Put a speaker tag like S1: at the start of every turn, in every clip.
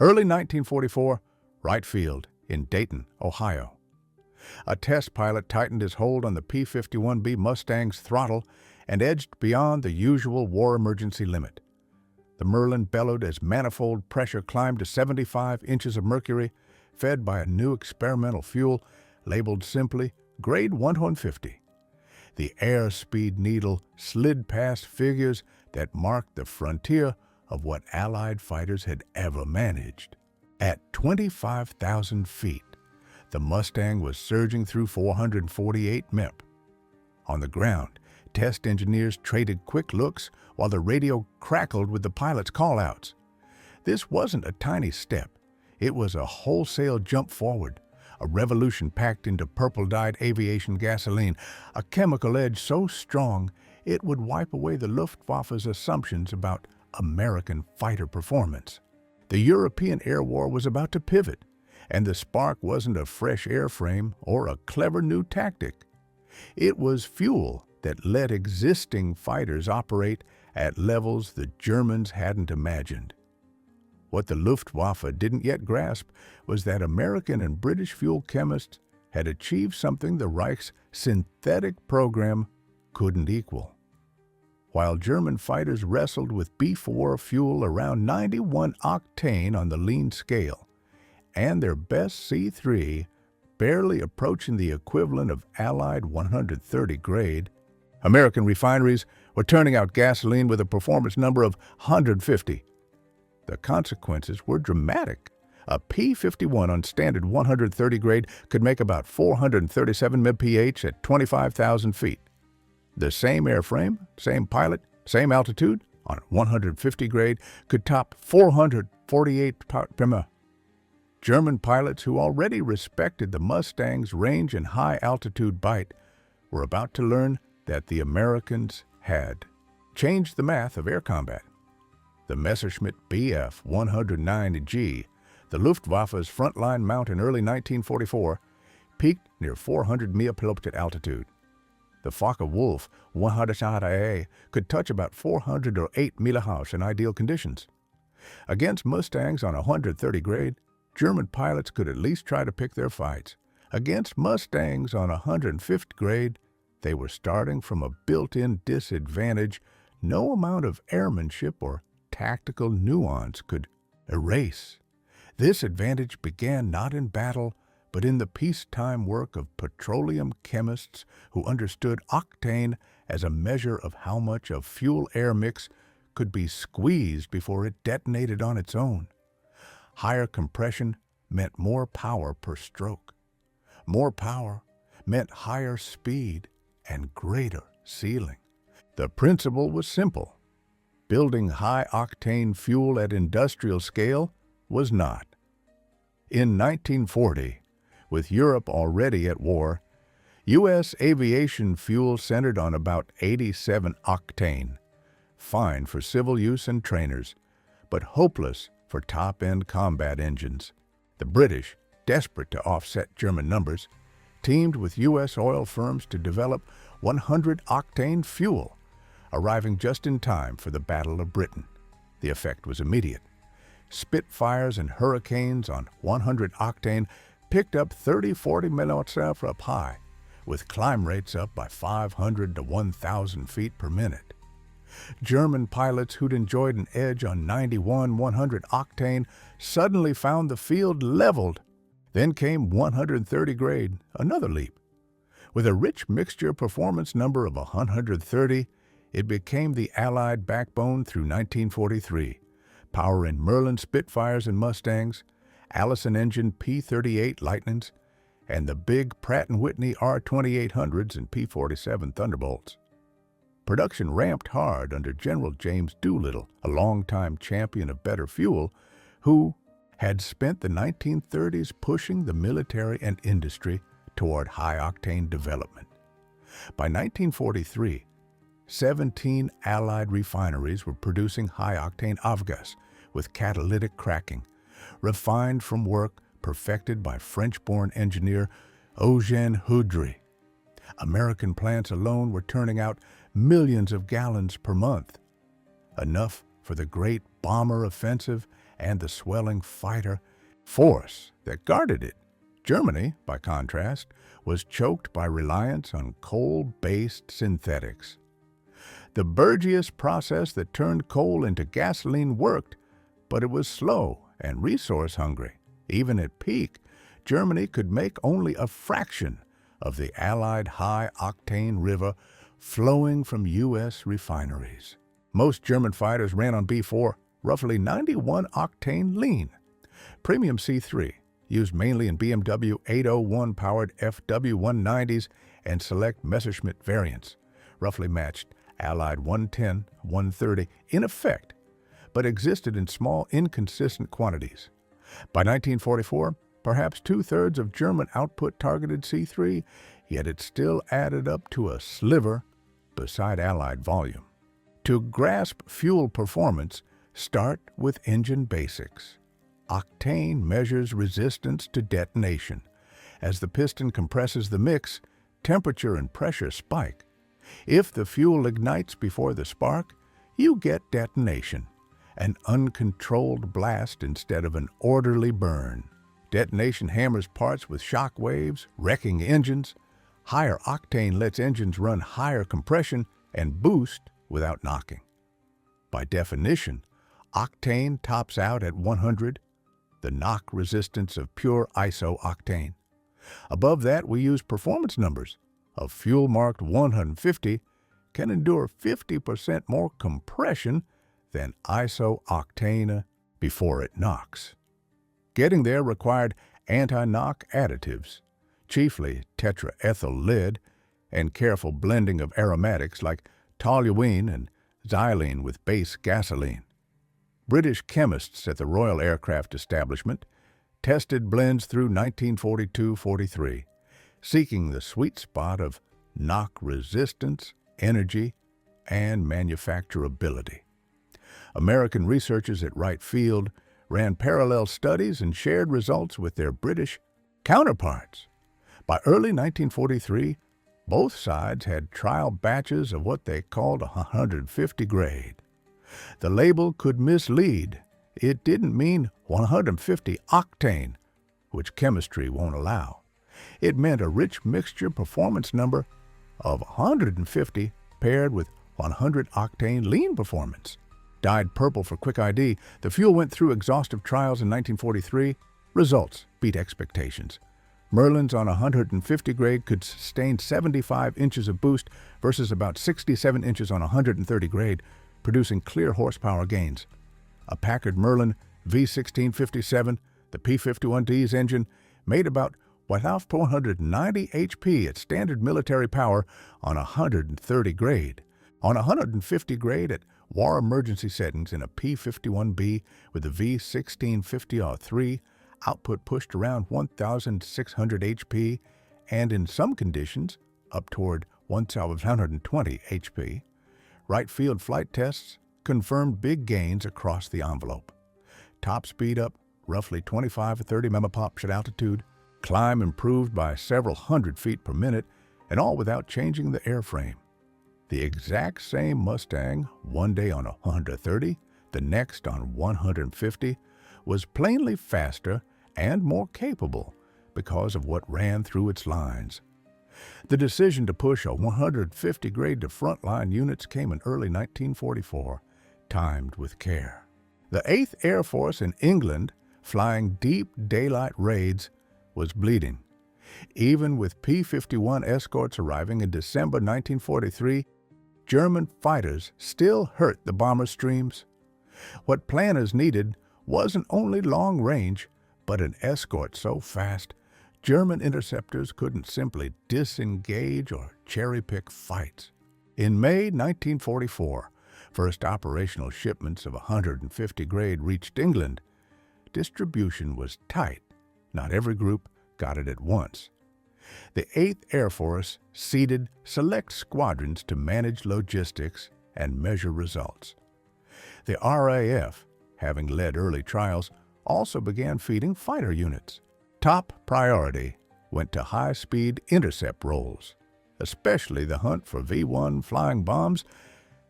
S1: Early 1944, Wright Field in Dayton, Ohio. A test pilot tightened his hold on the P-51 Mustang's throttle and edged beyond the usual war emergency limit. The Merlin bellowed as manifold pressure climbed to 75 inches of mercury, fed by a new experimental fuel labeled simply Grade 150. The airspeed needle slid past figures that marked the frontier of what Allied fighters had ever managed. At 25,000 feet, the Mustang was surging through 448 mph. On the ground, test engineers traded quick looks while the radio crackled with the pilots' call-outs. This wasn't a tiny step. It was a wholesale jump forward, a revolution packed into purple-dyed aviation gasoline, a chemical edge so strong it would wipe away the Luftwaffe's assumptions about American fighter performance. The European air war was about to pivot, and the spark wasn't a fresh airframe or a clever new tactic. It was fuel that let existing fighters operate at levels the Germans hadn't imagined. What the Luftwaffe didn't yet grasp was that American and British fuel chemists had achieved something the Reich's synthetic program couldn't equal. While German fighters wrestled with B-4 fuel around 91 octane on the lean scale, and their best C3 barely approaching the equivalent of Allied 130 grade, American refineries were turning out gasoline with a performance number of 150. The consequences were dramatic. A P-51 on standard 130 grade could make about 437 mph at 25,000 feet. The same airframe, same pilot, same altitude on 150 grade could top 448 mph. German pilots who already respected the Mustang's range and high-altitude bite were about to learn that the Americans had changed the math of air combat. The Messerschmitt Bf 109G, the Luftwaffe's frontline mount in early 1944, peaked near 400 mph at altitude. The Focke-Wulf 100A could touch about 408 mph in ideal conditions. Against Mustangs on 130 grade, German pilots could at least try to pick their fights. Against Mustangs on 150 grade, they were starting from a built-in disadvantage no amount of airmanship or tactical nuance could erase. This advantage began not in battle, but in the peacetime work of petroleum chemists who understood octane as a measure of how much a fuel-air mix could be squeezed before it detonated on its own. Higher compression meant more power per stroke. More power meant higher speed and greater sealing. The principle was simple. Building high-octane fuel at industrial scale was not. In 1940, with Europe already at war, U.S. aviation fuel centered on about 87 octane, fine for civil use and trainers, but hopeless for top-end combat engines. The British, desperate to offset German numbers, teamed with U.S. oil firms to develop 100-octane fuel, arriving just in time for the Battle of Britain. The effect was immediate. Spitfires and Hurricanes on 100 octane picked up 30-40 minutes up high, with climb rates up by 500 to 1,000 feet per minute. German pilots who'd enjoyed an edge on 91 100 octane suddenly found the field leveled. Then came 130 grade, another leap. With a rich mixture performance number of 130, it became the Allied backbone through 1943, powering Merlin Spitfires and Mustangs, Allison-engined P-38 Lightnings, and the big Pratt & Whitney R-2800s and P-47 Thunderbolts. Production ramped hard under General James Doolittle, a longtime champion of better fuel, who had spent the 1930s pushing the military and industry toward high-octane development. By 1943, 17 Allied refineries were producing high-octane avgas with catalytic cracking, refined from work perfected by French-born engineer Eugène Houdry. American plants alone were turning out millions of gallons per month, enough for the great bomber offensive and the swelling fighter force that guarded it. Germany, by contrast, was choked by reliance on coal-based synthetics. The Burgess process that turned coal into gasoline worked, but it was slow and resource-hungry. Even at peak, Germany could make only a fraction of the Allied high-octane river flowing from U.S. refineries. Most German fighters ran on B-4, roughly 91 octane lean. Premium C3, used mainly in BMW 801-powered FW190s and select Messerschmitt variants, roughly matched Allied 110, 130 in effect, but existed in small, inconsistent quantities. By 1944, perhaps two-thirds of German output targeted C3, yet it still added up to a sliver beside Allied volume. To grasp fuel performance, start with engine basics. Octane measures resistance to detonation. As the piston compresses the mix, temperature and pressure spike. If the fuel ignites before the spark, you get detonation, an uncontrolled blast instead of an orderly burn. Detonation hammers parts with shock waves, wrecking engines. Higher octane lets engines run higher compression and boost without knocking. By definition, octane tops out at 100, the knock resistance of pure iso-octane. Above that, we use performance numbers. A fuel marked 150 can endure 50% more compression than iso-octane before it knocks. Getting there required anti-knock additives, chiefly tetraethyl lead, and careful blending of aromatics like toluene and xylene with base gasoline. British chemists at the Royal Aircraft Establishment tested blends through 1942-43, seeking the sweet spot of knock resistance, energy, and manufacturability. American researchers at Wright Field ran parallel studies and shared results with their British counterparts. By early 1943, both sides had trial batches of what they called a 150 grade. The label could mislead. It didn't mean 150 octane, which chemistry won't allow. It meant a rich mixture performance number of 150 paired with 100 octane lean performance. Dyed purple for quick ID, the fuel went through exhaustive trials in 1943. Results beat expectations. Merlins on 150 grade could sustain 75 inches of boost versus about 67 inches on 130 grade, producing clear horsepower gains. A Packard Merlin V1657, the P-51D's engine, made about 1,490 HP at standard military power on 130 grade. On 150 grade at war emergency settings in a P-51B with a V1650R3, output pushed around 1,600 HP and in some conditions up toward 1,120 HP. Wright Field flight tests confirmed big gains across the envelope. Top speed up roughly 25 to 30 megapops at altitude, climb improved by several hundred feet per minute, and all without changing the airframe. The exact same Mustang, one day on 130, the next on 150, was plainly faster and more capable because of what ran through its lines. The decision to push a 150 grade to frontline units came in early 1944, timed with care. The 8th Air Force in England, flying deep daylight raids, was bleeding. Even with P-51 escorts arriving in December 1943, German fighters still hurt the bomber streams. What planners needed wasn't only long range, but an escort so fast German interceptors couldn't simply disengage or cherry-pick fights. In May 1944, first operational shipments of 150 grade reached England. Distribution was tight. Not every group got it at once. The 8th Air Force seeded select squadrons to manage logistics and measure results. The RAF, having led early trials, also began feeding fighter units. Top priority went to high-speed intercept roles, especially the hunt for V-1 flying bombs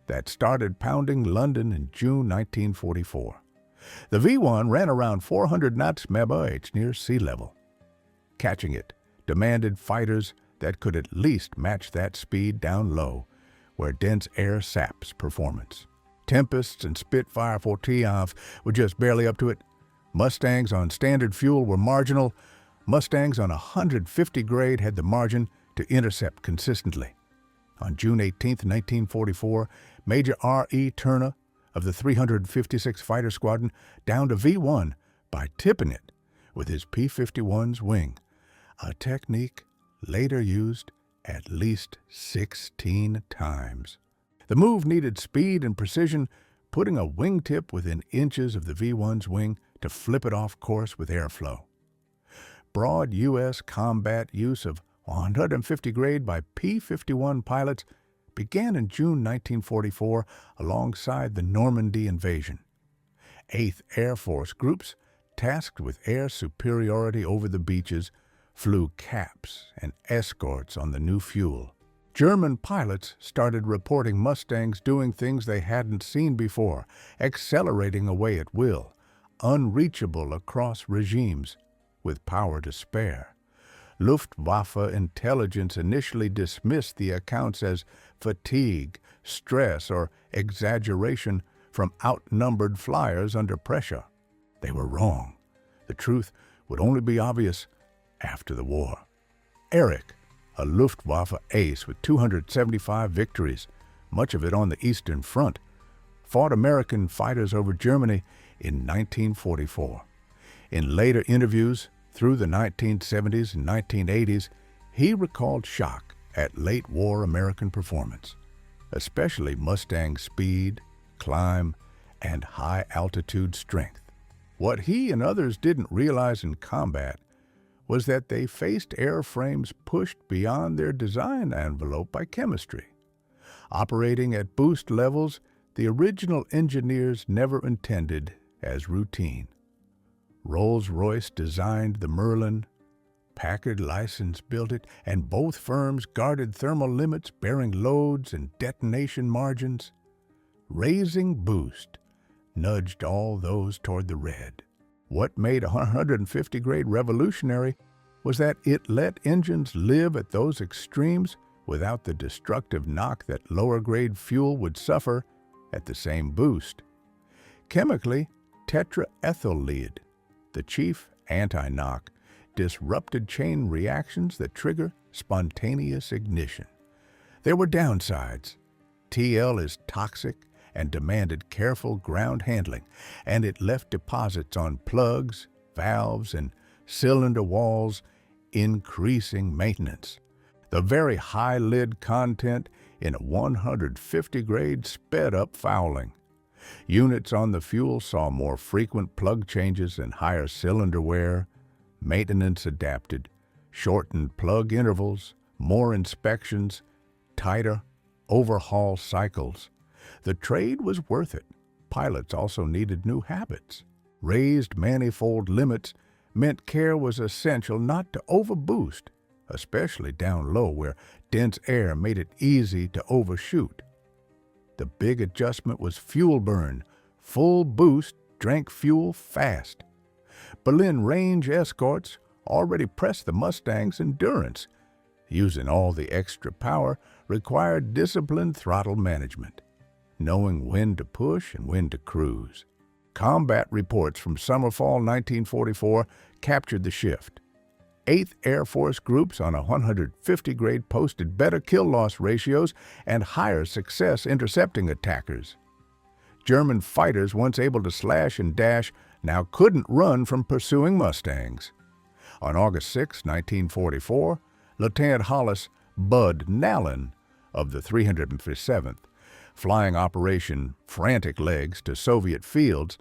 S1: that started pounding London in June 1944. The V-1 ran around 400 knots mph near sea level. Catching it demanded fighters that could at least match that speed down low, where dense air saps performance. Tempests and Spitfire 4TF were just barely up to it. Mustangs on standard fuel were marginal. Mustangs on 150 grade had the margin to intercept consistently. On June 18, 1944, Major R.E. Turner of the 356 Fighter Squadron downed a V-1 by tipping it with his P-51's wing, a technique later used at least 16 times. The move needed speed and precision, putting a wingtip within inches of the V-1's wing to flip it off course with airflow. Broad U.S. combat use of 150 grade by P-51 pilots began in June 1944 alongside the Normandy invasion. 8th Air Force groups, tasked with air superiority over the beaches, flew caps and escorts on the new fuel. German pilots started reporting Mustangs doing things they hadn't seen before, accelerating away at will, unreachable across regimes, with power to spare. Luftwaffe intelligence initially dismissed the accounts as fatigue, stress, or exaggeration from outnumbered flyers under pressure. They were wrong. The truth would only be obvious after the war. Erich, a Luftwaffe ace with 275 victories, much of it on the Eastern Front, fought American fighters over Germany in 1944. In later interviews through the 1970s and 1980s, he recalled shock at late war American performance, especially Mustang speed, climb, and high-altitude strength. What he and others didn't realize in combat was that they faced airframes pushed beyond their design envelope by chemistry. Operating at boost levels the original engineers never intended as routine. Rolls-Royce designed the Merlin, Packard License built it, and both firms guarded thermal limits bearing loads and detonation margins. Raising boost nudged all those toward the red. What made 150 grade revolutionary was that it let engines live at those extremes without the destructive knock that lower grade fuel would suffer at the same boost. Chemically, tetraethyllead, the chief anti-knock, disrupted chain reactions that trigger spontaneous ignition. There were downsides. TL is toxic and demanded careful ground handling, and it left deposits on plugs, valves, and cylinder walls, increasing maintenance. The very high lead content in a 150 grade sped up fouling. Units on the fuel saw more frequent plug changes and higher cylinder wear. Maintenance adapted, shortened plug intervals, more inspections, tighter overhaul cycles. The trade was worth it. Pilots also needed new habits. Raised manifold limits meant care was essential not to overboost, especially down low where dense air made it easy to overshoot. The big adjustment was fuel burn. Full boost drank fuel fast. Berlin range escorts already pressed the Mustang's endurance. Using all the extra power required disciplined throttle management, knowing when to push and when to cruise. Combat reports from summer-fall 1944 captured the shift. 8th Air Force groups on a 150 grade posted better kill-loss ratios and higher success intercepting attackers. German fighters, once able to slash and dash, now couldn't run from pursuing Mustangs. On August 6, 1944, Lieutenant Hollis Bud Nallin of the 357th, flying Operation Frantic Legs to Soviet fields,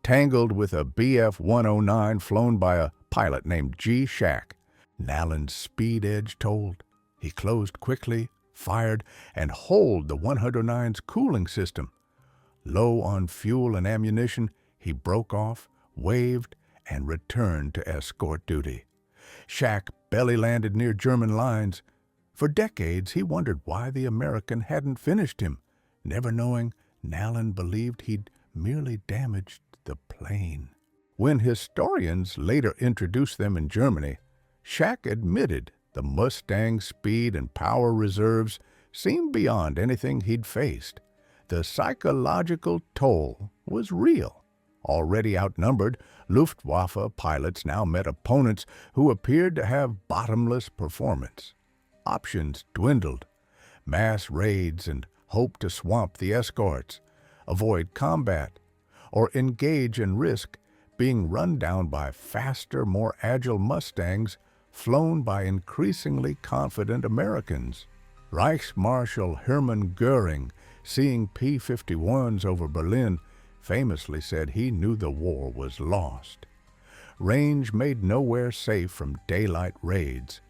S1: tangled with a Bf-109 flown by a pilot named G. Shack. Nallin's speed edge told. He closed quickly, fired, and holed the 109's cooling system. Low on fuel and ammunition, he broke off, waved, and returned to escort duty. Shack belly-landed near German lines. For decades, he wondered why the American hadn't finished him, never knowing Nallin believed he'd merely damaged the plane. When historians later introduced them in Germany, Schack admitted the Mustang's speed and power reserves seemed beyond anything he'd faced. The psychological toll was real. Already outnumbered, Luftwaffe pilots now met opponents who appeared to have bottomless performance. Options dwindled. Mass raids and hope to swamp the escorts, avoid combat, or engage in risk being run down by faster, more agile Mustangs flown by increasingly confident Americans. Reichsmarschall Hermann Göring, seeing P-51s over Berlin, famously said he knew the war was lost. Range made nowhere safe from daylight raids.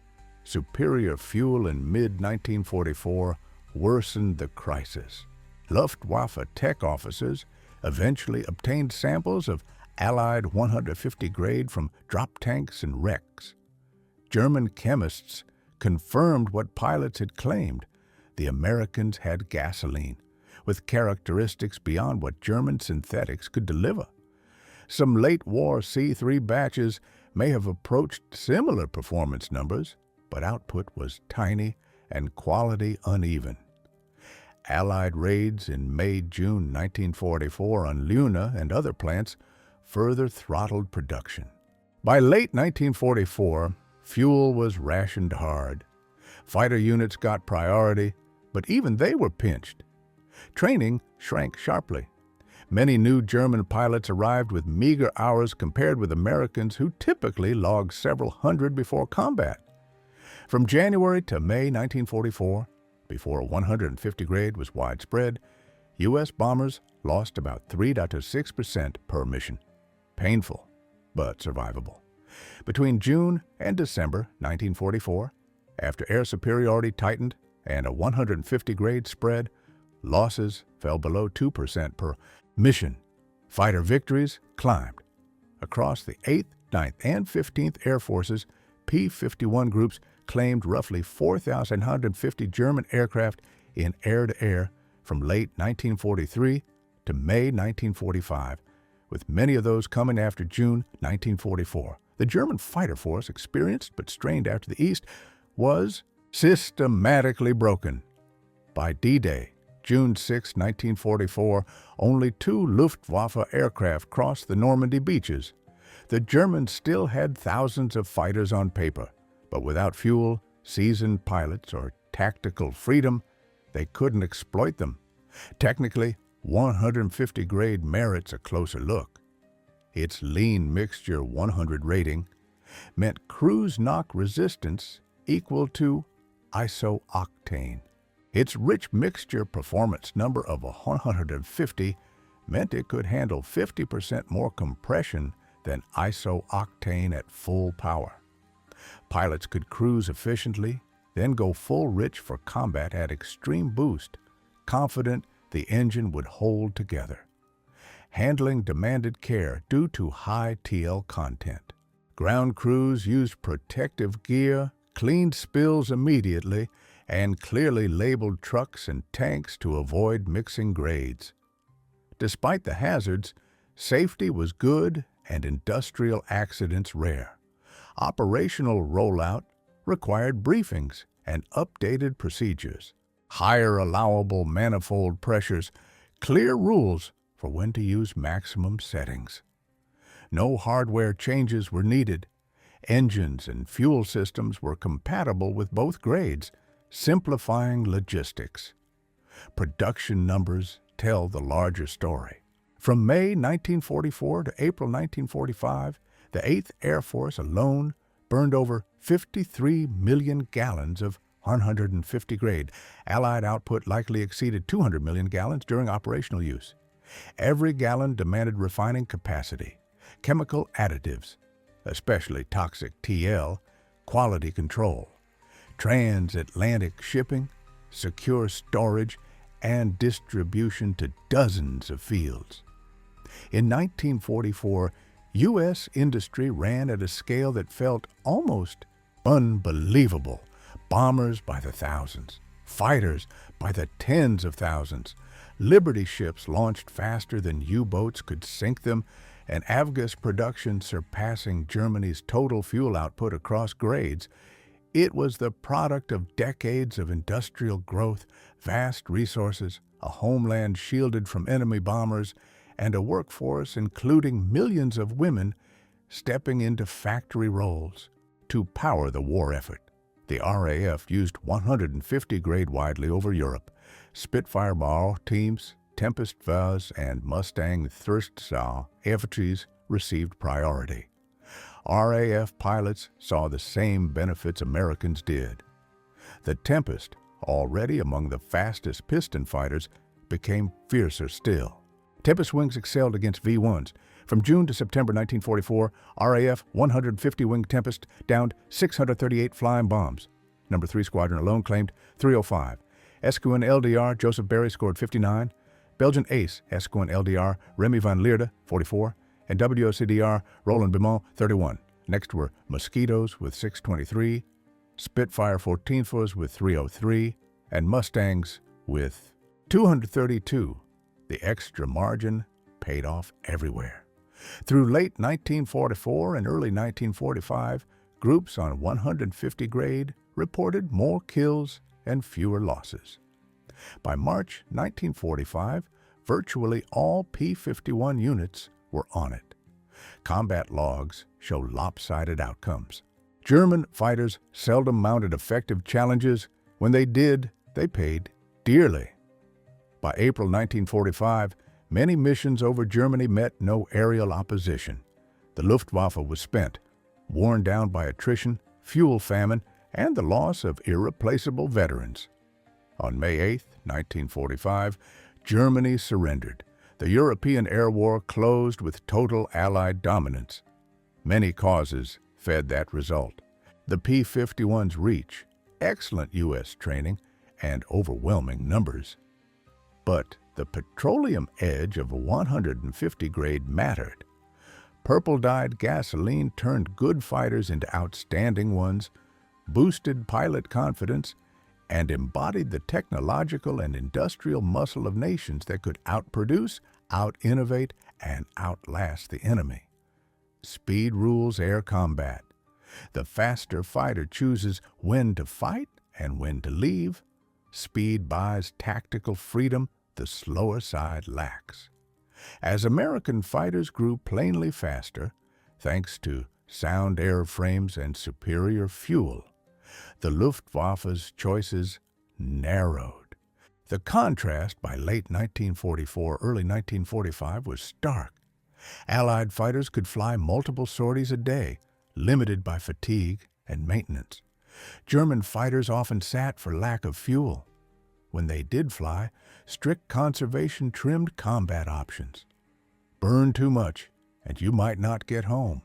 S1: Superior fuel in mid-1944 worsened the crisis. Luftwaffe tech officers eventually obtained samples of Allied 150 grade from drop tanks and wrecks. German chemists confirmed what pilots had claimed. The Americans had gasoline, with characteristics beyond what German synthetics could deliver. Some late-war C-3 batches may have approached similar performance numbers, but output was tiny and quality uneven. Allied raids in May-June 1944 on Luna and other plants further throttled production. By late 1944, fuel was rationed hard. Fighter units got priority, but even they were pinched. Training shrank sharply. Many new German pilots arrived with meager hours compared with Americans who typically logged several hundred before combat. From January to May 1944, before 150 grade was widespread, U.S. bombers lost about 3.6% per mission. Painful, but survivable. Between June and December 1944, after air superiority tightened and a 150 grade spread, losses fell below 2% per mission. Fighter victories climbed. Across the 8th, 9th, and 15th Air Forces, P-51 groups claimed roughly 4,150 German aircraft in air-to-air from late 1943 to May 1945, with many of those coming after June 1944. The German fighter force, experienced but strained after the East, was systematically broken. By D-Day, June 6, 1944, only 2 Luftwaffe aircraft crossed the Normandy beaches. The Germans still had thousands of fighters on paper, but without fuel, seasoned pilots, or tactical freedom, they couldn't exploit them. Technically, 150 grade merits a closer look. Its lean mixture 100 rating meant cruise knock resistance equal to iso-octane. Its rich mixture performance number of 150 meant it could handle 50% more compression than iso-octane at full power. Pilots could cruise efficiently, then go full rich for combat at extreme boost, confident the engine would hold together. Handling demanded care due to high TL content. Ground crews used protective gear, cleaned spills immediately, and clearly labeled trucks and tanks to avoid mixing grades. Despite the hazards, safety was good and industrial accidents rare. Operational rollout required briefings and updated procedures, higher allowable manifold pressures, clear rules for when to use maximum settings. No hardware changes were needed. Engines and fuel systems were compatible with both grades, simplifying logistics. Production numbers tell the larger story. From May 1944 to April 1945, the 8th Air Force alone burned over 53 million gallons of 150 grade. Allied output likely exceeded 200 million gallons during operational use. Every gallon demanded refining capacity, chemical additives, especially toxic TL, quality control, transatlantic shipping, secure storage, and distribution to dozens of fields. In 1944, U.S. industry ran at a scale that felt almost unbelievable. Bombers by the thousands, fighters by the tens of thousands, Liberty ships launched faster than U-boats could sink them, and avgas production surpassing Germany's total fuel output across grades, it was the product of decades of industrial growth, vast resources, a homeland shielded from enemy bombers, and a workforce including millions of women stepping into factory roles. To power the war effort, the RAF used 150 grade widely over Europe. Spitfire Bau teams, Tempest Vase, and Mustang Thurstsaal infantries received priority. RAF pilots saw the same benefits Americans did. The Tempest, already among the fastest piston fighters, became fiercer still. Tempest wings excelled against V-1s. From June to September 1944, RAF 150-wing Tempest downed 638 flying bombs. No. 3 Squadron alone claimed 305. Escuin LDR Joseph Barry scored 59. Belgian ace Escuin LDR Remy van Leerde 44. And WOCDR Roland Beaumont 31. Next were Mosquitoes with 623, Spitfire 14th with 303, and Mustangs with 232. The extra margin paid off everywhere. Through late 1944 and early 1945, groups on 150 grade reported more kills and fewer losses. By March 1945, virtually all P-51 units were on it. Combat logs show lopsided outcomes. German fighters seldom mounted effective challenges. When they did, they paid dearly. By April 1945, many missions over Germany met no aerial opposition. The Luftwaffe was spent, worn down by attrition, fuel famine, and the loss of irreplaceable veterans. On May 8, 1945, Germany surrendered. The European air war closed with total Allied dominance. Many causes fed that result. The P-51's reach, excellent U.S. training, and overwhelming numbers. But the petroleum edge of a 150 grade mattered. Purple-dyed gasoline turned good fighters into outstanding ones, boosted pilot confidence, and embodied the technological and industrial muscle of nations that could outproduce, out-innovate, and outlast the enemy. Speed rules air combat. The faster fighter chooses when to fight and when to leave. Speed buys tactical freedom the slower side lacks. As American fighters grew plainly faster, thanks to sound airframes and superior fuel, the Luftwaffe's choices narrowed. The contrast by late 1944, early 1945 was stark. Allied fighters could fly multiple sorties a day, limited by fatigue and maintenance. German fighters often sat for lack of fuel. When they did fly, strict conservation trimmed combat options. Burn too much, and you might not get home.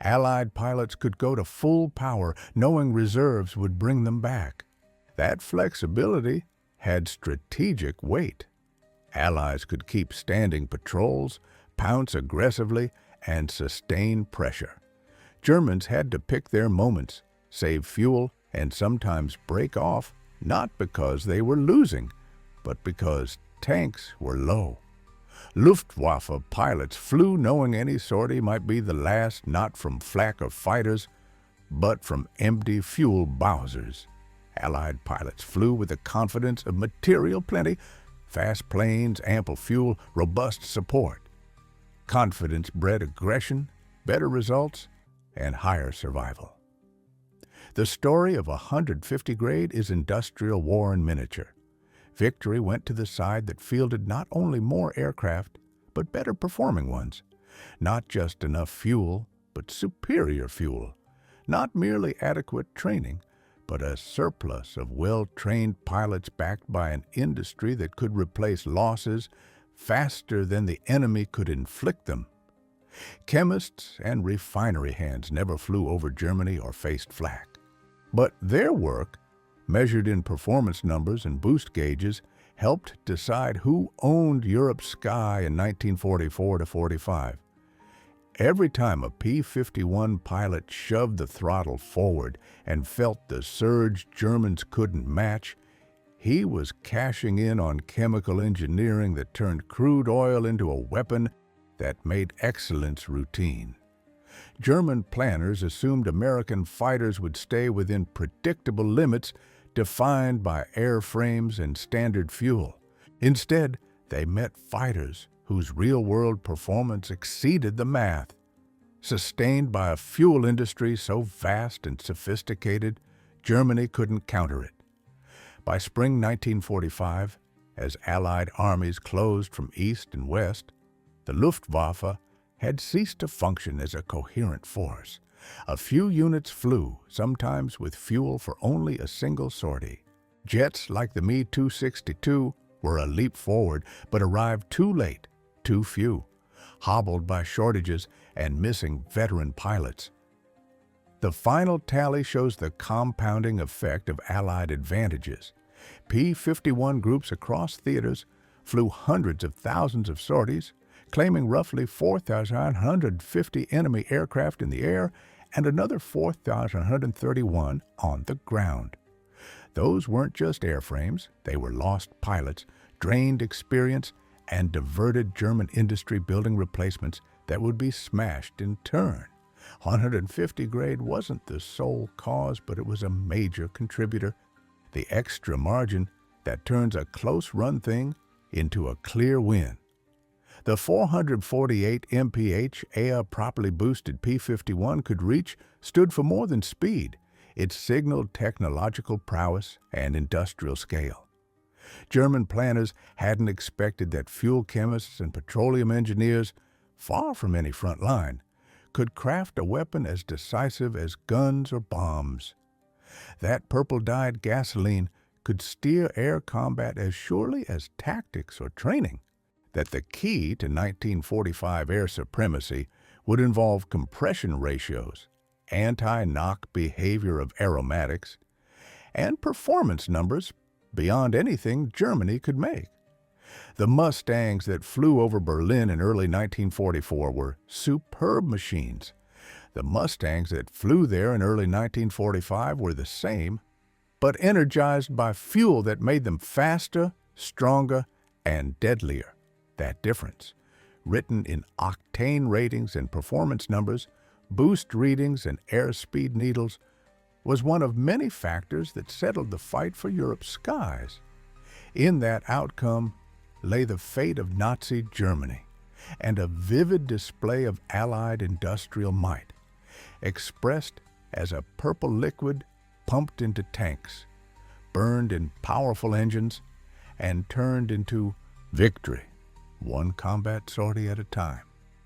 S1: Allied pilots could go to full power, knowing reserves would bring them back. That flexibility had strategic weight. Allies could keep standing patrols, pounce aggressively, and sustain pressure. Germans had to pick their moments, save fuel, and sometimes break off, not because they were losing, but because tanks were low. Luftwaffe pilots flew knowing any sortie might be the last not from flak of fighters, but from empty fuel Bowsers. Allied pilots flew with the confidence of material plenty, fast planes, ample fuel, robust support. Confidence bred aggression, better results, and higher survival. The story of 150 grade is industrial war in miniature. Victory went to the side that fielded not only more aircraft, but better performing ones. Not just enough fuel, but superior fuel. Not merely adequate training, but a surplus of well-trained pilots backed by an industry that could replace losses faster than the enemy could inflict them. Chemists and refinery hands never flew over Germany or faced flak. But their work, measured in performance numbers and boost gauges, helped decide who owned Europe's sky in 1944 to 45. Every time a P-51 pilot shoved the throttle forward and felt the surge Germans couldn't match, he was cashing in on chemical engineering that turned crude oil into a weapon that made excellence routine. German planners assumed American fighters would stay within predictable limits defined by airframes and standard fuel. Instead, they met fighters whose real-world performance exceeded the math, sustained by a fuel industry so vast and sophisticated, Germany couldn't counter it. By spring 1945, as Allied armies closed from east and west, the Luftwaffe had ceased to function as a coherent force. A few units flew, sometimes with fuel for only a single sortie. Jets like the Me-262 were a leap forward, but arrived too late, too few, hobbled by shortages and missing veteran pilots. The final tally shows the compounding effect of Allied advantages. P-51 groups across theaters flew hundreds of thousands of sorties, claiming roughly 4,950 enemy aircraft in the air and another 4,131 on the ground. Those weren't just airframes, they were lost pilots, drained experience, and diverted German industry building replacements that would be smashed in turn. 150 grade wasn't the sole cause, but it was a major contributor. The extra margin that turns a close-run thing into a clear win. The 448 mph properly boosted P-51 could reach stood for more than speed. It signaled technological prowess and industrial scale. German planners hadn't expected that fuel chemists and petroleum engineers, far from any front line, could craft a weapon as decisive as guns or bombs. That purple-dyed gasoline could steer air combat as surely as tactics or training. That the key to 1945 air supremacy would involve compression ratios, anti-knock behavior of aromatics, and performance numbers beyond anything Germany could make. The Mustangs that flew over Berlin in early 1944 were superb machines. The Mustangs that flew there in early 1945 were the same, but energized by fuel that made them faster, stronger, and deadlier. That difference, written in octane ratings and performance numbers, boost readings and airspeed needles, was one of many factors that settled the fight for Europe's skies. In that outcome lay the fate of Nazi Germany and a vivid display of Allied industrial might, expressed as a purple liquid pumped into tanks, burned in powerful engines, and turned into victory, one combat sortie at a time.